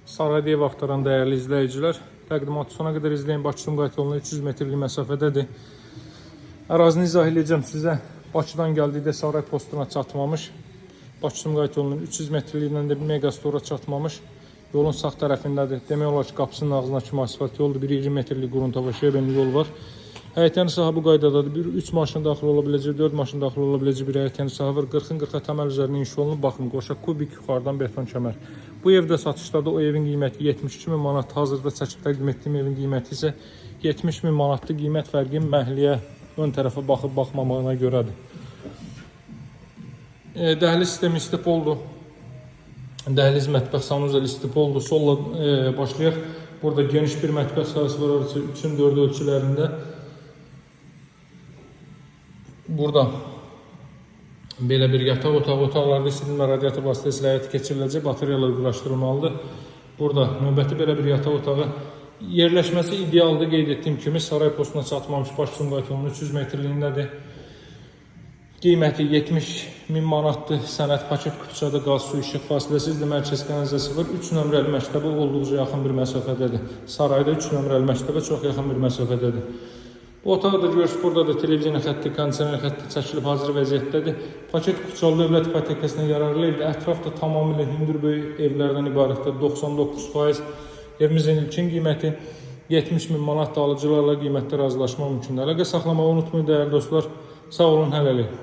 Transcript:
Sarayda ev axtaran dəyərli izləyicilər, təqdimatı sona qədər izləyin. Bakı-Sumqayıt yoluna 300 metrlik məsafədədir. Ərazini izah edəcəm sizə. Bakıdan gəldikdə Saray postuna çatmamış. Bakı-Sumqayıt yolunun 300 metrliyindən də bir megastora çatmamış. Yolun sağ tərəfindədir. Demək olar ki, qapısının ağzına kimi asfalt yoldur. Bir 20 metrlik qurunta və şebenli yol var. Həyətəni sahə bu qaydadadır. 3 maşın daxil ola biləcək, 4 maşın daxil ola biləcək bir həyətəni sahə var. 40-ın 40-a təməl üzərində inşa olunub. Baxın, qoşa kubik yuxarıdan beton kəmər. Bu evdə satışdadır. O evin qiyməti 72.000 manat. Hazırda çəkib təqdim etdiyim evin qiyməti isə 70.000 manatdır. Qiymət fərqi məhliyə ön tərəfə baxıb baxmamağına görədir. Dəhliz sistemi istipoldur. Dəhliz mətbəx sanuzel istipoldur. Solla başlayaq. Burada geniş bir mətbəx sahəsi var. 3-ün 4 ölçülərində. Burada belə bir yataq otağı, otaqlarda isidilmə radiator vasitəsilə həyata keçiriləcək, bateriyalar quraşdırılmalıdır. Burada növbəti belə bir yataq otağı. Yerləşməsi idealdır, qeyd etdiyim kimi Saray postuna çatmamış Bakı-Sumqayıt yolunun 300 metrliyindədir. Qiyməti 70.000 manatdır. Sənəd paket küçədə qaz, su, işıq fasiləsizdir. Mərkəz kanalizasiya var. 3 nömrəli məktəbə olduqca yaxın bir məsafədədir. Sarayda 3 nömrəli məktəbə çox yaxın bir məsafədədir. Bu otaq da görürsünüz, burada da televiziya xətti, kondisioner xətti çəkilib hazır vəziyyətdədir. Paket Kuçalı dövlət ipotekasına yararlı evdir. Ətraf da tamamilə hündür böyük evlərdən ibarətdir. 99%. Evimizin ilkin qiyməti 70.000 manat, alıcılarla qiymətdə razılaşma mümkündür. Əlaqə saxlamağı unutmayın dəyərli dostlar. Sağ olun, hələlik.